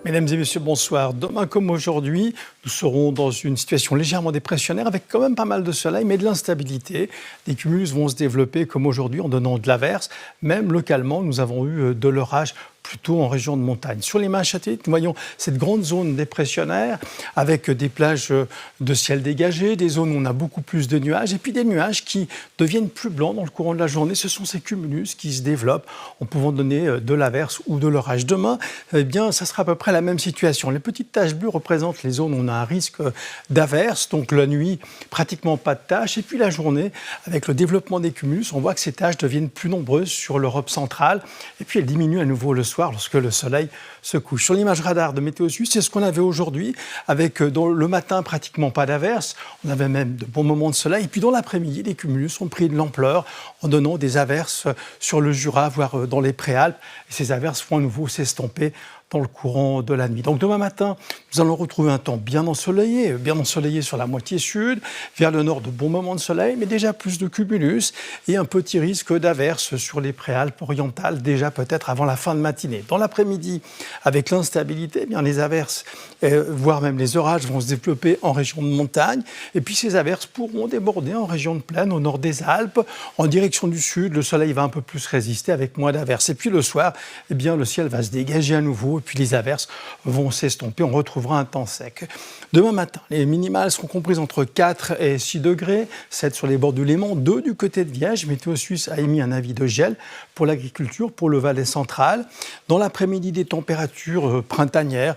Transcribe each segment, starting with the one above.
Mesdames et messieurs, bonsoir. Demain comme aujourd'hui, nous serons dans une situation légèrement dépressionnaire avec quand même pas mal de soleil, mais de l'instabilité. Les cumulus vont se développer comme aujourd'hui en donnant de l'averse. Même localement, nous avons eu de l'orage plutôt en région de montagne. Sur l'image satellite, nous voyons cette grande zone dépressionnaire avec des plages de ciel dégagé, des zones où on a beaucoup plus de nuages et puis des nuages qui deviennent plus blancs dans le courant de la journée. Ce sont ces cumulus qui se développent en pouvant donner de l'averse ou de l'orage. Demain, eh bien, ça sera à peu près la même situation. Les petites taches bleues représentent les zones où on a un risque d'averse. Donc la nuit, pratiquement pas de taches. Et puis la journée, avec le développement des cumulus, on voit que ces taches deviennent plus nombreuses sur l'Europe centrale. Et puis elles diminuent à nouveau le soir lorsque le soleil se couche. Sur l'image radar de Météo Suisse, c'est ce qu'on avait aujourd'hui, avec dans le matin pratiquement pas d'averse. On avait même de bons moments de soleil. Et puis dans l'après-midi, les cumulus ont pris de l'ampleur en donnant des averses sur le Jura, voire dans les Préalpes. Et ces averses vont à nouveau s'estomper dans le courant de la nuit. Donc demain matin, nous allons retrouver un temps bien ensoleillé sur la moitié sud, vers le nord de bons moments de soleil, mais déjà plus de cumulus et un petit risque d'averse sur les Préalpes orientales, déjà peut-être avant la fin de matinée. Dans l'après-midi, avec l'instabilité, eh bien les averses, voire même les orages vont se développer en région de montagne, et puis ces averses pourront déborder en région de plaine, au nord des Alpes, en direction du sud. Le soleil va un peu plus résister avec moins d'averses. Et puis le soir, eh bien le ciel va se dégager à nouveau. Et puis les averses vont s'estomper, on retrouvera un temps sec. Demain matin, les minimales seront comprises entre 4 et 6 degrés, 7 sur les bords du Léman, 2 du côté de Viège. Météo Suisse a émis un avis de gel pour l'agriculture, pour le Valais central. Dans l'après-midi, des températures printanières,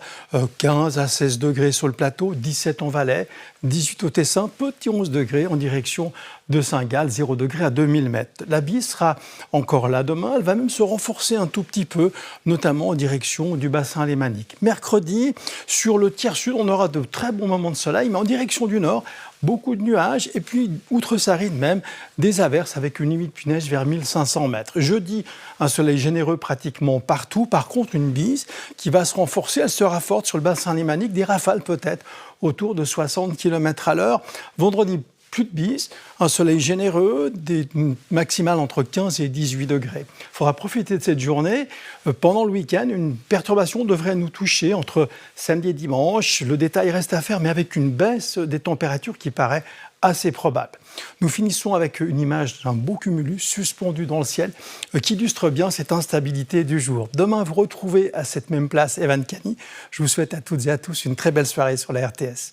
15 à 16 degrés sur le plateau, 17 en Valais, 18 au Tessin, petit 11 degrés en direction de Saint-Gall, 0 degré à 2000 mètres. La bise sera encore là demain, elle va même se renforcer un tout petit peu, notamment en direction du bassin lémanique. Mercredi, sur le tiers sud, on aura de très bons moments de soleil, mais en direction du nord, beaucoup de nuages, et puis, outre Sarine même, des averses avec une limite de neige vers 1500 mètres. Jeudi, un soleil généreux pratiquement partout. Par contre, une bise qui va se renforcer, elle sera forte sur le bassin lémanique, des rafales peut-être autour de 60 km à l'heure. Vendredi, plus de bise, un soleil généreux, des maximales entre 15 et 18 degrés. Il faudra profiter de cette journée. Pendant le week-end, une perturbation devrait nous toucher entre samedi et dimanche. Le détail reste à faire, mais avec une baisse des températures qui paraît assez probable. Nous finissons avec une image d'un beau cumulus suspendu dans le ciel qui illustre bien cette instabilité du jour. Demain, vous retrouvez à cette même place Evan Cany. Je vous souhaite à toutes et à tous une très belle soirée sur la RTS.